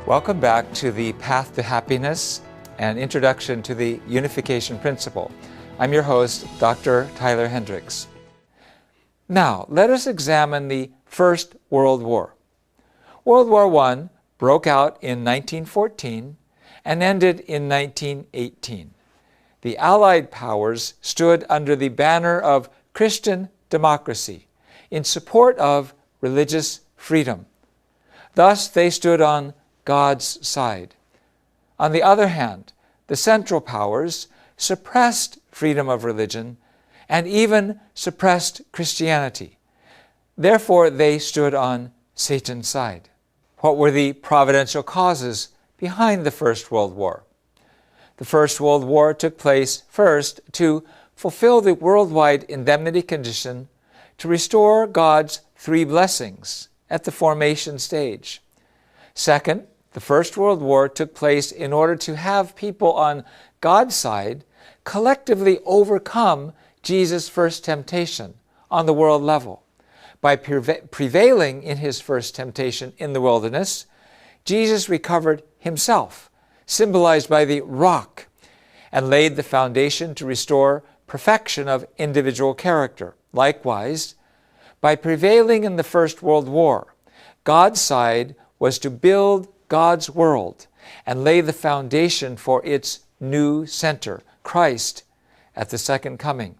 Welcome back to the Path to Happiness and Introduction to the Unification Principle. I'm your host, Dr. Tyler Hendricks. Now, let us examine the First World War. World War I broke out in 1914 and ended in 1918. The Allied powers stood under the banner of Christian democracy in support of religious freedom. Thus, they stood on God's side. On the other hand, the Central Powers suppressed freedom of religion and even suppressed Christianity. Therefore, they stood on Satan's side. What were the providential causes behind the First World War? The First World War took place first to fulfill the worldwide indemnity condition to restore God's three blessings at the formation stage. Second, the First World War took place in order to have people on God's side collectively overcome Jesus' first temptation on the world level. By prevailing in his first temptation in the wilderness, Jesus recovered himself, symbolized by the rock, and laid the foundation to restore perfection of individual character. Likewise, by prevailing in the First World War, God's side was to build God's world and lay the foundation for its new center, Christ, at the second coming.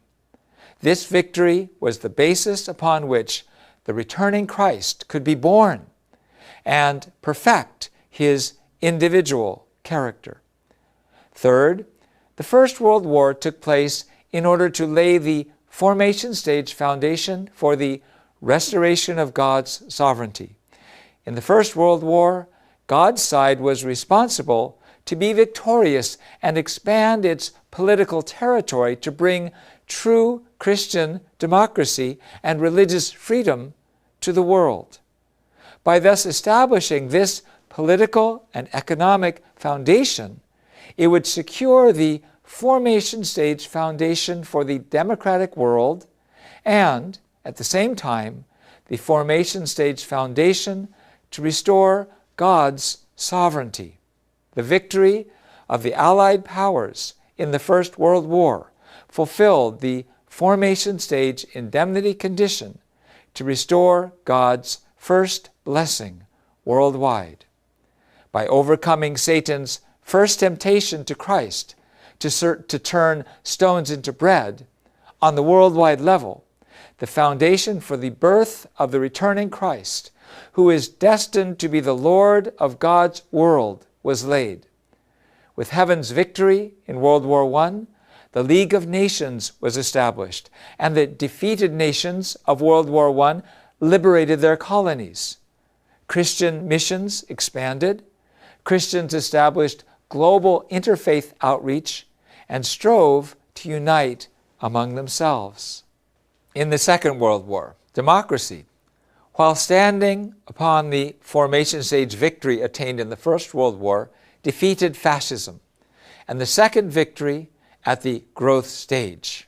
This victory was the basis upon which the returning Christ could be born and perfect his individual character. Third, the First World War took place in order to lay the formation stage foundation for the restoration of God's sovereignty. In the First World War, God's side was responsible to be victorious and expand its political territory to bring true Christian democracy and religious freedom to the world. By thus establishing this political and economic foundation, it would secure the formation stage foundation for the democratic world and, at the same time, the formation stage foundation to restore God's sovereignty. The victory of the Allied powers in the First World War fulfilled the formation stage indemnity condition to restore God's first blessing worldwide. By overcoming Satan's first temptation to Christ to turn stones into bread on the worldwide level, the foundation for the birth of the returning Christ, who is destined to be the Lord of God's world, was laid. With heaven's victory in World War I, the League of Nations was established, and the defeated nations of World War I liberated their colonies. Christian missions expanded, Christians established global interfaith outreach, and strove to unite among themselves. In the Second World War, democracy, while standing upon the formation stage victory attained in the First World War, defeated fascism, and the second victory at the growth stage.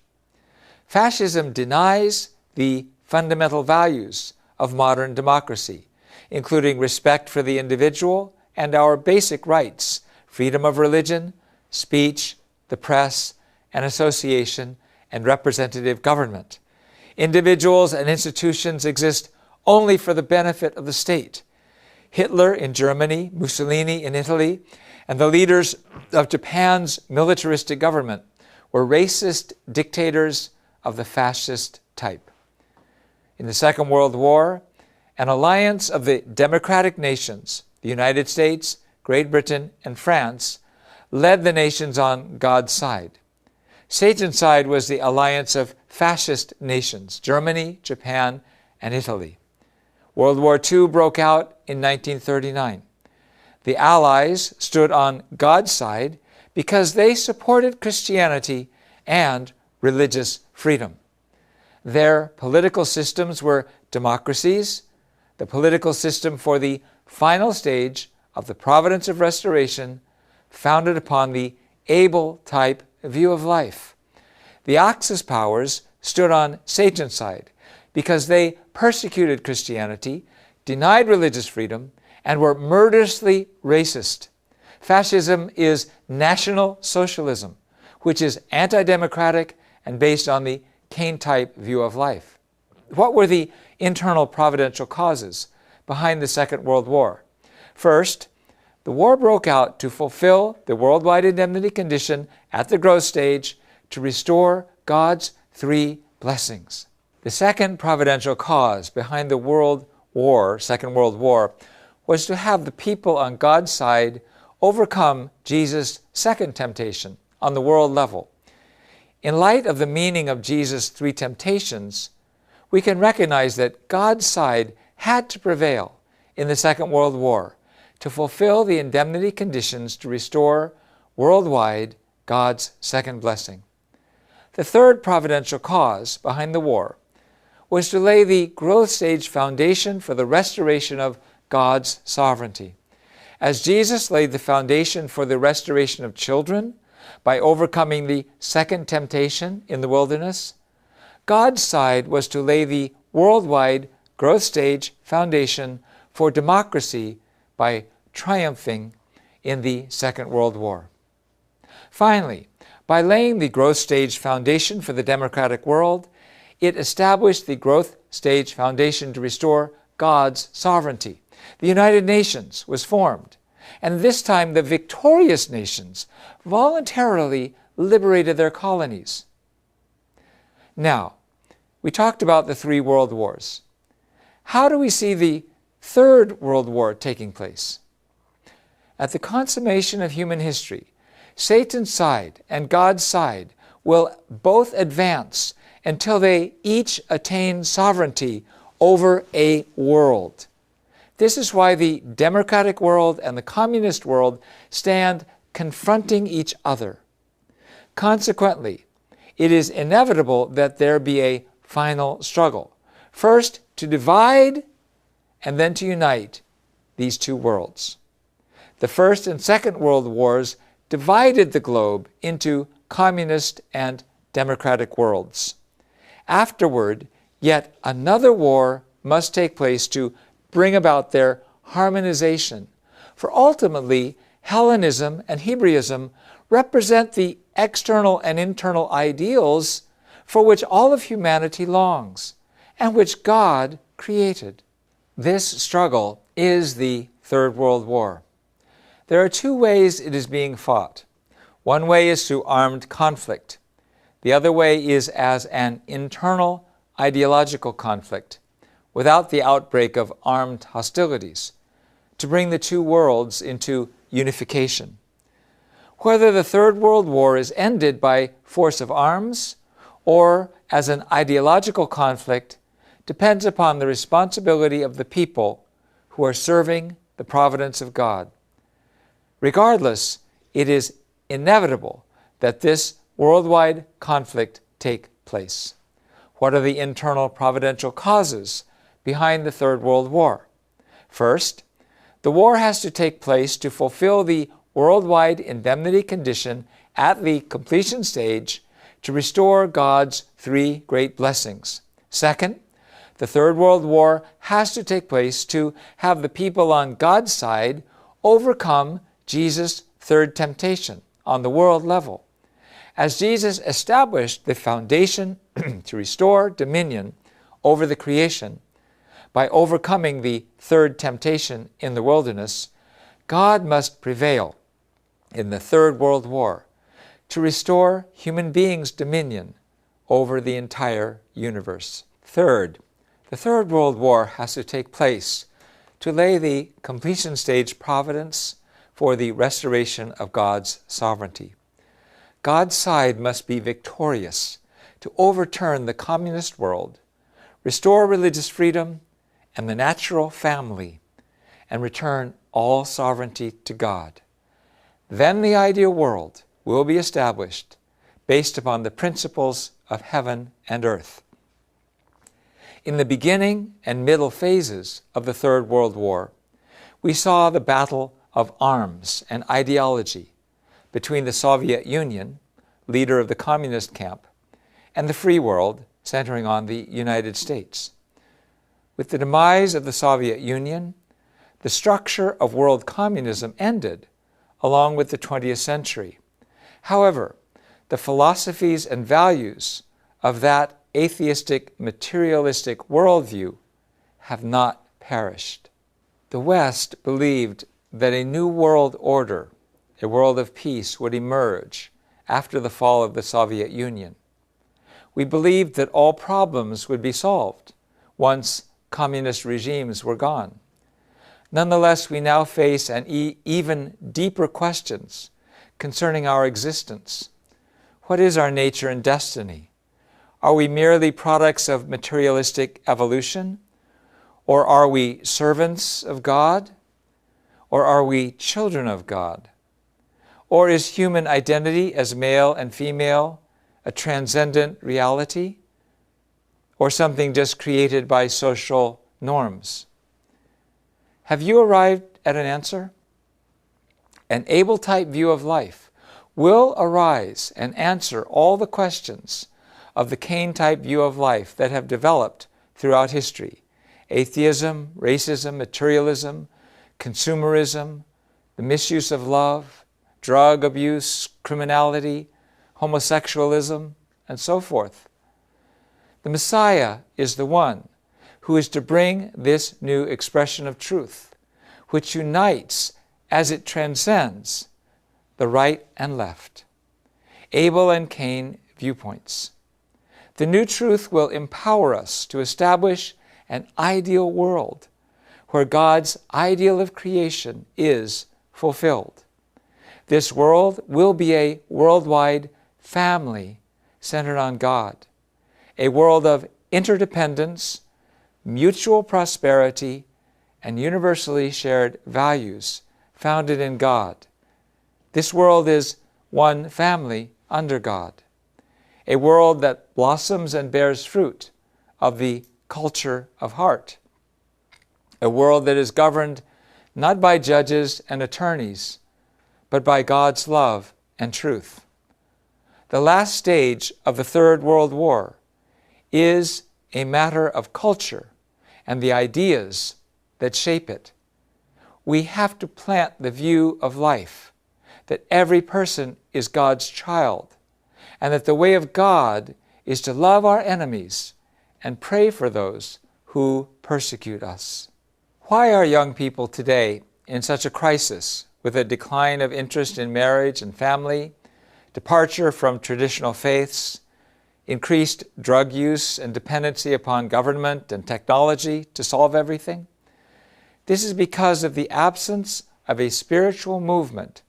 Fascism denies the fundamental values of modern democracy, including respect for the individual and our basic rights, freedom of religion, speech, the press, and association, and representative government. Individuals and institutions exist only for the benefit of the state. Hitler in Germany, Mussolini in Italy, and the leaders of Japan's militaristic government were racist dictators of the fascist type. In the Second World War, an alliance of the democratic nations, the United States, Great Britain, and France, led the nations on God's side. Satan's side was the alliance of fascist nations, Germany, Japan, and Italy. World War II broke out in 1939. The Allies stood on God's side because they supported Christianity and religious freedom. Their political systems were democracies, the political system for the final stage of the providence of restoration, founded upon the Abel type view of life. The Axis powers stood on Satan's side because they persecuted Christianity, denied religious freedom, and were murderously racist. Fascism is National Socialism, which is anti-democratic and based on the Keynes-type view of life. What were the internal providential causes behind the Second World War? First, the war broke out to fulfill the worldwide indemnity condition at the growth stage to restore God's three blessings. The second providential cause behind the Second World War, was to have the people on God's side overcome Jesus' second temptation on the world level. In light of the meaning of Jesus' three temptations, we can recognize that God's side had to prevail in the Second World War to fulfill the indemnity conditions to restore worldwide God's second blessing. The third providential cause behind the war was to lay the growth stage foundation for the restoration of God's sovereignty. As Jesus laid the foundation for the restoration of children by overcoming the second temptation in the wilderness, God's side was to lay the worldwide growth stage foundation for democracy by triumphing in the Second World War. Finally, by laying the growth stage foundation for the democratic world, it established the growth stage foundation to restore God's sovereignty. The United Nations was formed, and this time the victorious nations voluntarily liberated their colonies. Now, we talked about the three world wars. How do we see the Third World War taking place? At the consummation of human history, Satan's side and God's side will both advance until they each attain sovereignty over a world. This is why the democratic world and the communist world stand confronting each other. Consequently, it is inevitable that there be a final struggle. First, to divide and then to unite these two worlds. The First and Second World Wars divided the globe into communist and democratic worlds. Afterward, yet another war must take place to bring about their harmonization. For ultimately, Hellenism and Hebraism represent the external and internal ideals for which all of humanity longs and which God created. This struggle is the Third World War. There are two ways it is being fought. One way is through armed conflict. The other way is as an internal ideological conflict, without the outbreak of armed hostilities, to bring the two worlds into unification. Whether the Third World War is ended by force of arms or as an ideological conflict depends upon the responsibility of the people who are serving the providence of God. Regardless, it is inevitable that this worldwide conflict take place. What are the internal providential causes behind the Third World War? First, the war has to take place to fulfill the worldwide indemnity condition at the completion stage to restore God's three great blessings. Second, the Third World War has to take place to have the people on God's side overcome Jesus' third temptation on the world level. As Jesus established the foundation to restore dominion over the creation by overcoming the third temptation in the wilderness, God must prevail in the Third World War to restore human beings' dominion over the entire universe. Third, the Third World War has to take place to lay the completion stage providence for the restoration of God's sovereignty. God's side must be victorious to overturn the communist world, restore religious freedom and the natural family, and return all sovereignty to God. Then the ideal world will be established based upon the principles of heaven and earth. In the beginning and middle phases of the Third World War, we saw the battle of arms and ideology between the Soviet Union, leader of the communist camp, and the free world, centering on the United States. With the demise of the Soviet Union, The structure of world communism ended along with the 20th century. However, the philosophies and values of that atheistic, materialistic worldview have not perished. The West believed that a new world order, a world of peace, would emerge after the fall of the Soviet Union. We believed that all problems would be solved once communist regimes were gone. Nonetheless, we now face an even deeper questions concerning our existence. What is our nature and destiny? Are we merely products of materialistic evolution? Or are we servants of God? Or are we children of God? Or is human identity as male and female a transcendent reality? Or something just created by social norms? Have you arrived at an answer? An Abel-type view of life will arise and answer all the questions of the Cain-type view of life that have developed throughout history. Atheism, racism, materialism, consumerism, the misuse of love, drug abuse, criminality, homosexualism, and so forth. The Messiah is the one who is to bring this new expression of truth, which unites as it transcends the right and left, Abel and Cain viewpoints. The new truth will empower us to establish an ideal world where God's ideal of creation is fulfilled. This world will be a worldwide family centered on God, a world of interdependence, mutual prosperity, and universally shared values founded in God. This world is one family under God, a world that blossoms and bears fruit of the culture of heart, a world that is governed not by judges and attorneys, but by God's love and truth. The last stage of the Third World War is a matter of culture and the ideas that shape it. We have to plant the view of life that every person is God's child, and that the way of God is to love our enemies and pray for those who persecute us. Why are young people today in such a crisis, with a decline of interest in marriage and family, departure from traditional faiths, increased drug use and dependency upon government and technology to solve everything? This is because of the absence of a spiritual movement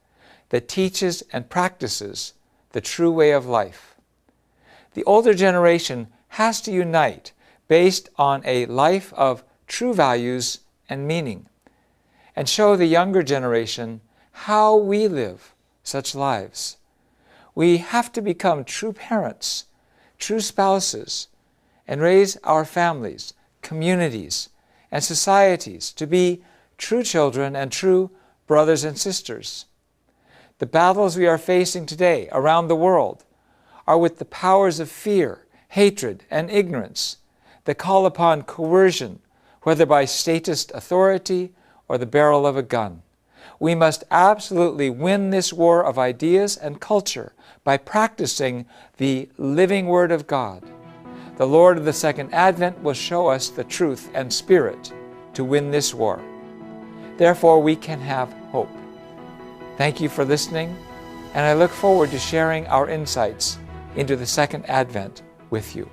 that teaches and practices the true way of life. The older generation has to unite based on a life of true values and meaning, and show the younger generation how we live such lives. We have to become true parents, true spouses, and raise our families, communities, and societies to be true children and true brothers and sisters. The battles we are facing today around the world are with the powers of fear, hatred, and ignorance that call upon coercion, whether by statist authority or the barrel of a gun. We must absolutely win this war of ideas and culture by practicing the living Word of God. The Lord of the Second Advent will show us the truth and spirit to win this war. Therefore, we can have hope. Thank you for listening, and I look forward to sharing our insights into the Second Advent with you.